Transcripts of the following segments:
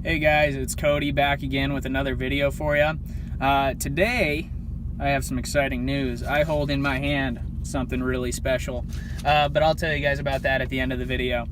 Hey guys, it's Cody back again with another video for you. Today, I have some exciting news. I hold in my hand something really special, but I'll tell you guys about that at the end of the video.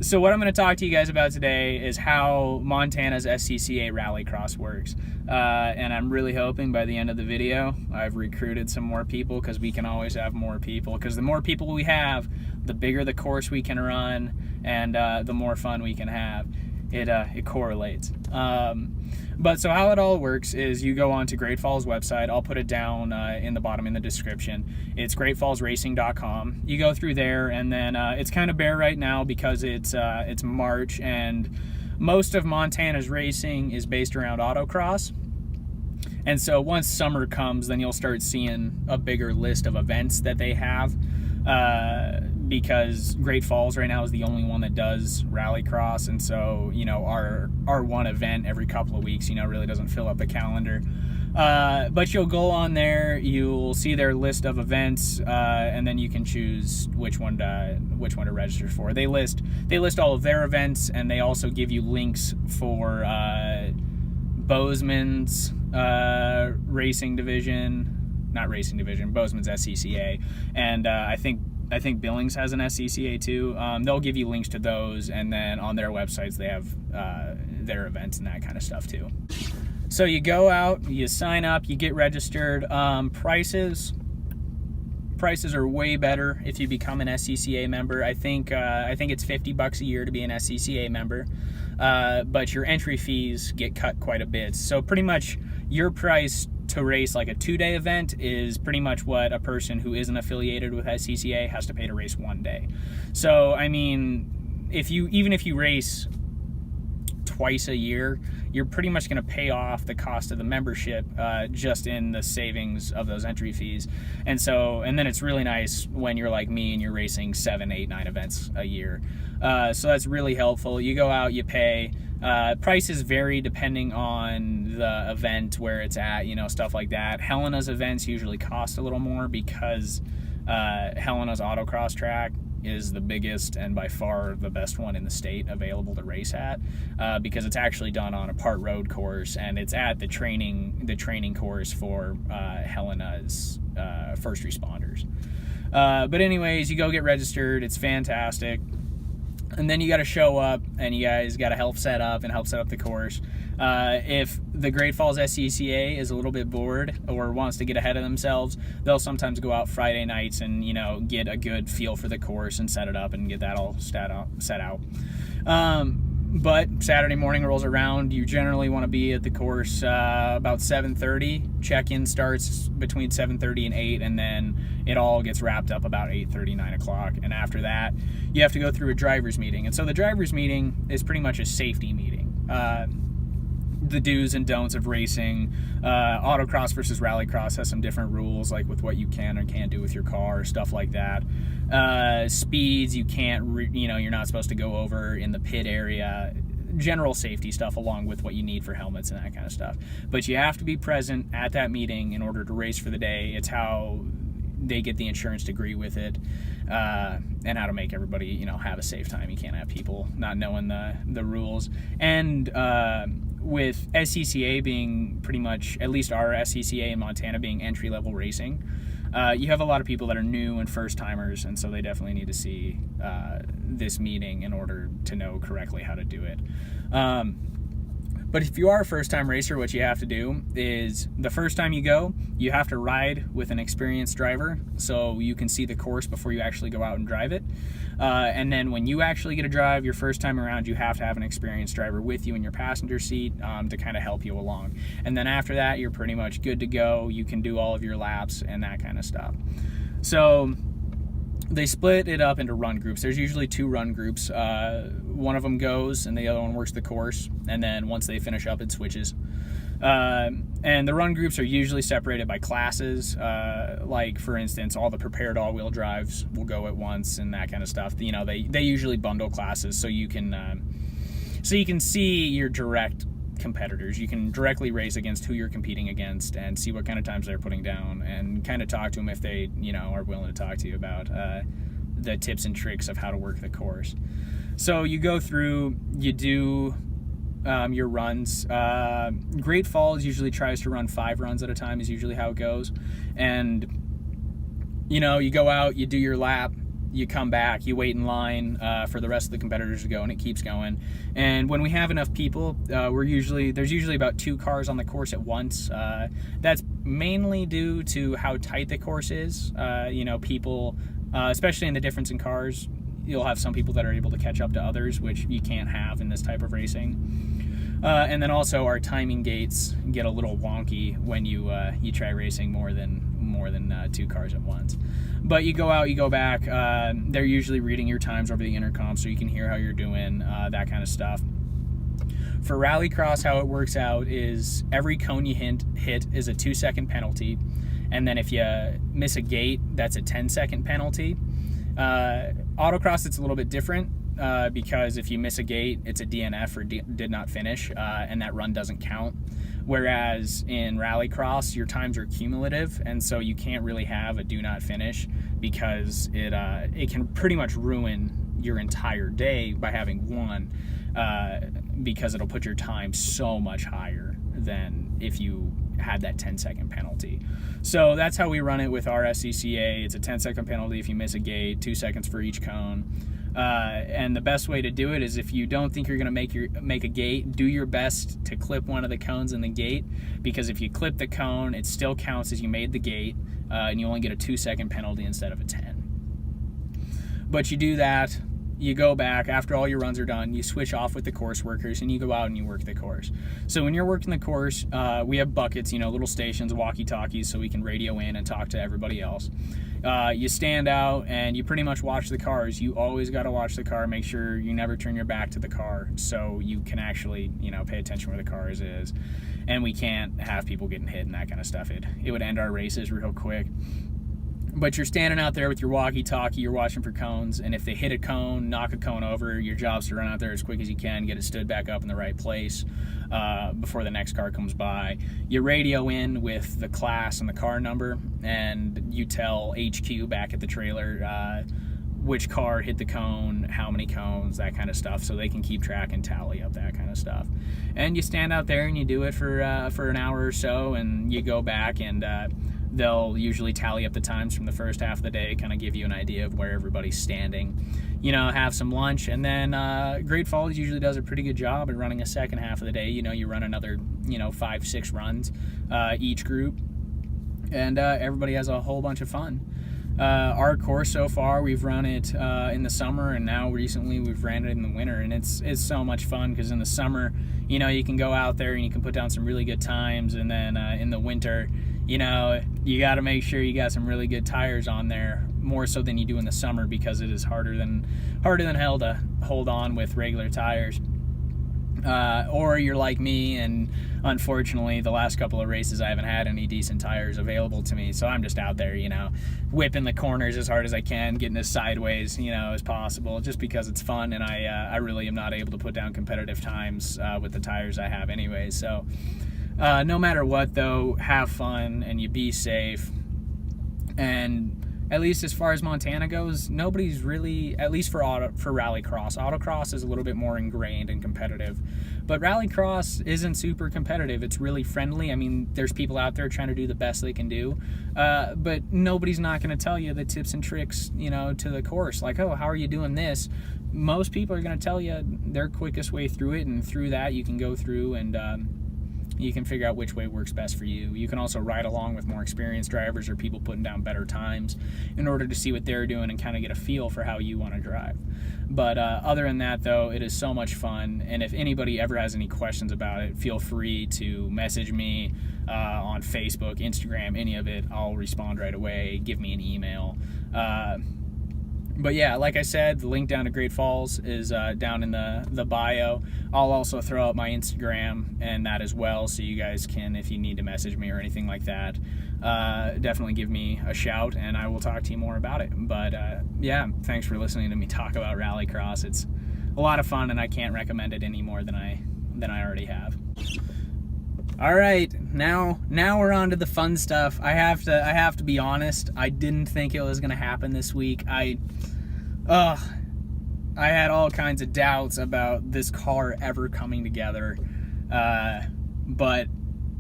So what I'm going to talk to you guys about today is how Montana's SCCA Rallycross works. And I'm really hoping by the end of the video, I've recruited some more people, because we can always have more people. Because the more people we have, the bigger the course we can run, and the more fun we can have. It correlates. But so how it all works is you go on to Great Falls website. I'll put it down in the bottom in the description. It's greatfallsracing.com. You go through there, and then it's kind of bare right now because it's March, and most of Montana's racing is based around autocross. And so once summer comes, then you'll start seeing a bigger list of events that they have. Because Great Falls right now is the only one that does rallycross, and so our one event every couple of weeks really doesn't fill up the calendar. But you'll go on there, you'll see their list of events, and then you can choose which one to register for. They list all of their events, and they also give you links for Bozeman's racing division, not racing division, Bozeman's SCCA, and I think Billings has an SCCA too. They'll give you links to those, and then on their websites they have their events and that kind of stuff too. So you go out, you sign up, you get registered. Prices are way better if you become an SCCA member. I think it's $50 a year to be an SCCA member, but your entry fees get cut quite a bit. So pretty much your price to race like a 2-day event is pretty much what a person who isn't affiliated with SCCA has to pay to race 1 day. So I mean, even if you race twice a year, you're pretty much going to pay off the cost of the membership just in the savings of those entry fees. And then it's really nice when you're like me and you're racing 7, 8, 9 events a year. So that's really helpful. You go out, you pay. Prices vary depending on the event, where it's at, stuff like that. Helena's events usually cost a little more because Helena's autocross track is the biggest and by far the best one in the state available to race at, because it's actually done on a part road course, and it's at the training course for Helena's first responders. But anyways, you go get registered. It's fantastic. And then you got to show up, and you guys got to help set up the course. If the Great Falls SCCA is a little bit bored or wants to get ahead of themselves, they'll sometimes go out Friday nights and get a good feel for the course and set it up and get that all set out. But Saturday morning rolls around, you generally want to be at the course about 7:30. Check-in starts between 7:30 and 8, and then it all gets wrapped up about 8:30, 9 o'clock. And after that, you have to go through a driver's meeting. And so the driver's meeting is pretty much a safety meeting. The do's and don'ts of racing. Autocross versus rallycross has some different rules, like with what you can or can't do with your car, stuff like that. Speeds you can't, you're not supposed to go over in the pit area. General safety stuff, along with what you need for helmets and that kind of stuff. But you have to be present at that meeting in order to race for the day. It's how they get the insurance to agree with it, and how to make everybody, have a safe time. You can't have people not knowing the rules. And with SCCA being pretty much, at least our SCCA in Montana being entry-level racing, you have a lot of people that are new and first-timers, and so they definitely need to see this meeting in order to know correctly how to do it. But if you are a first-time racer, what you have to do is, the first time you go, you have to ride with an experienced driver so you can see the course before you actually go out and drive it. And then when you actually get to drive your first time around, you have to have an experienced driver with you in your passenger seat to kind of help you along. And then after that, you're pretty much good to go. You can do all of your laps and that kind of stuff. So they split it up into run groups. There's usually 2 run groups. One of them goes and the other one works the course, and then once they finish up, it switches. And the run groups are usually separated by classes. Like, for instance, all the prepared all-wheel drives will go at once and that kind of stuff. They usually bundle classes so you can see your direct competitors. You can directly race against who you're competing against and see what kind of times they're putting down, and kind of talk to them if they, are willing to talk to you about the tips and tricks of how to work the course. So you go through, you do your runs. Great Falls usually tries to run 5 runs at a time is usually how it goes. And, you know, you go out, you do your lap, you come back, you wait in line for the rest of the competitors to go, and it keeps going. And when we have enough people, there's usually about 2 cars on the course at once. That's mainly due to how tight the course is. You know, people, especially in the difference in cars, you'll have some people that are able to catch up to others, which you can't have in this type of racing. And then also our timing gates get a little wonky when you try racing more than 2 cars at once. But you go out, you go back, they're usually reading your times over the intercom so you can hear how you're doing, that kind of stuff. For Rallycross, how it works out is every cone you hit is a 2-second penalty, and then if you miss a gate, that's a 10-second penalty. Autocross, it's a little bit different, because if you miss a gate, it's a DNF or did not finish, and that run doesn't count. Whereas in Rallycross, your times are cumulative, and so you can't really have a do not finish because it can pretty much ruin your entire day by having one, because it'll put your time so much higher than if you had that 10-second penalty. So that's how we run it with our SCCA. It's a 10-second penalty if you miss a gate, 2 seconds for each cone. And the best way to do it is if you don't think you're going to make a gate, do your best to clip one of the cones in the gate, because if you clip the cone, it still counts as you made the gate, and you only get a 2-second penalty instead of a 10. But you do that, you go back, after all your runs are done, you switch off with the course workers, and you go out and you work the course. So when you're working the course, we have buckets, you know, little stations, walkie-talkies, so we can radio in and talk to everybody else. You stand out and you pretty much watch the cars. You always got to watch the car, make sure you never turn your back to the car so you can actually, you know, pay attention where the car is. And we can't have people getting hit and that kind of stuff. It would end our races real quick. But you're standing out there with your walkie-talkie, you're watching for cones, and if they hit a cone, knock a cone over, your job's to run out there as quick as you can, get it stood back up in the right place before the next car comes by. You radio in with the class and the car number, and you tell HQ back at the trailer which car hit the cone, how many cones, that kind of stuff, so they can keep track and tally up that kind of stuff. And you stand out there and you do it for an hour or so, and you go back and they'll usually tally up the times from the first half of the day, kind of give you an idea of where everybody's standing. You know, have some lunch, and then Great Falls usually does a pretty good job at running a second half of the day. You know, you run another, 5-6 runs each group, and everybody has a whole bunch of fun. Our course so far, we've run it in the summer, and now recently we've ran it in the winter, and it's so much fun because in the summer, you can go out there and you can put down some really good times, and then in the winter, you got to make sure you got some really good tires on there, more so than you do in the summer, because it is harder than hell to hold on with regular tires. Or you're like me, and unfortunately the last couple of races I haven't had any decent tires available to me, so I'm just out there, whipping the corners as hard as I can, getting as sideways, as possible, just because it's fun, and I really am not able to put down competitive times with the tires I have anyway. So no matter what, though, have fun and you be safe. And at least as far as Montana goes, nobody's really, at least for Rallycross. Autocross is a little bit more ingrained and competitive, but Rallycross isn't super competitive. It's really friendly. I mean, there's people out there trying to do the best they can do, but nobody's not going to tell you the tips and tricks, to the course. Like, oh, how are you doing this? Most people are going to tell you their quickest way through it, and through that you can go through and you can figure out which way works best for you. You can also ride along with more experienced drivers or people putting down better times in order to see what they're doing and kind of get a feel for how you want to drive. But other than that, though, it is so much fun. And if anybody ever has any questions about it, feel free to message me on Facebook, Instagram, any of it. I'll respond right away. Give me an email. But yeah, like I said, the link down to Great Falls is down in the bio. I'll also throw up my Instagram and that as well, so you guys can, if you need to message me or anything like that, definitely give me a shout and I will talk to you more about it. But yeah, thanks for listening to me talk about Rallycross. It's a lot of fun, and I can't recommend it any more than I already have. All right, now we're on to the fun stuff. I have to be honest. I didn't think it was gonna happen this week. I I had all kinds of doubts about this car ever coming together, but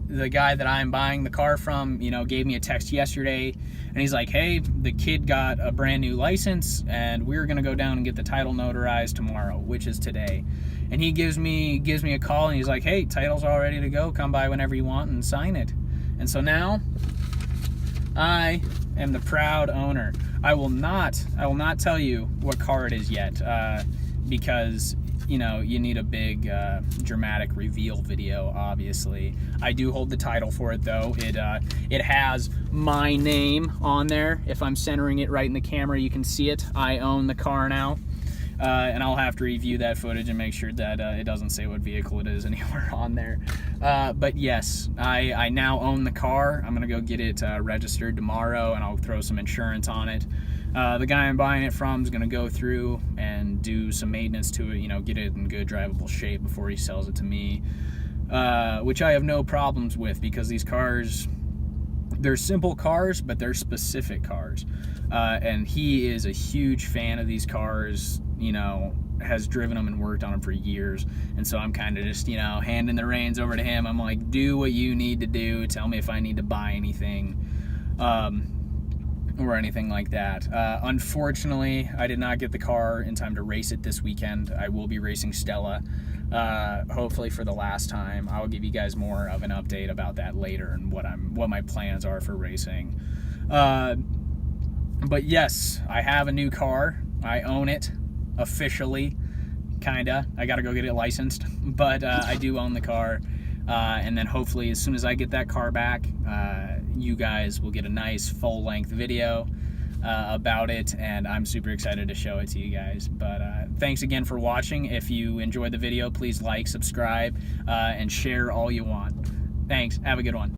the guy that I'm buying the car from, you know, gave me a text yesterday, and he's like, hey, the kid got a brand new license, and we're gonna go down and get the title notarized tomorrow, which is today. And he gives me a call, and he's like, hey, title's all ready to go, come by whenever you want and sign it. And so now I am the proud owner. I will not tell you what car it is yet, because, you know, you need a big dramatic reveal video, obviously. I do hold the title for it, though. It has my name on there. If I'm centering it right in the camera, you can see it. I own the car now. And I'll have to review that footage and make sure that it doesn't say what vehicle it is anywhere on there. But yes, I now own the car. I'm gonna go get it registered tomorrow, and I'll throw some insurance on it. The guy I'm buying it from is gonna go through and do some maintenance to it, you know, get it in good drivable shape before he sells it to me, which I have no problems with, because these cars, they're simple cars, but they're specific cars. And he is a huge fan of these cars, you know, has driven them and worked on them for years. And so I'm kind of just, you know, handing the reins over to him. I'm like, do what you need to do. Tell me if I need to buy anything, or anything like that. Unfortunately, I did not get the car in time to race it this weekend. I will be racing Stella, hopefully for the last time. I'll give you guys more of an update about that later and what my plans are for racing. But yes, I have a new car. I own it officially, kinda. I gotta go get it licensed, but I do own the car. And then hopefully as soon as I get that car back, you guys will get a nice full-length video about it, and I'm super excited to show it to you guys. But thanks again for watching. If you enjoyed the video, please like, subscribe, and share all you want. Thanks. Have a good one.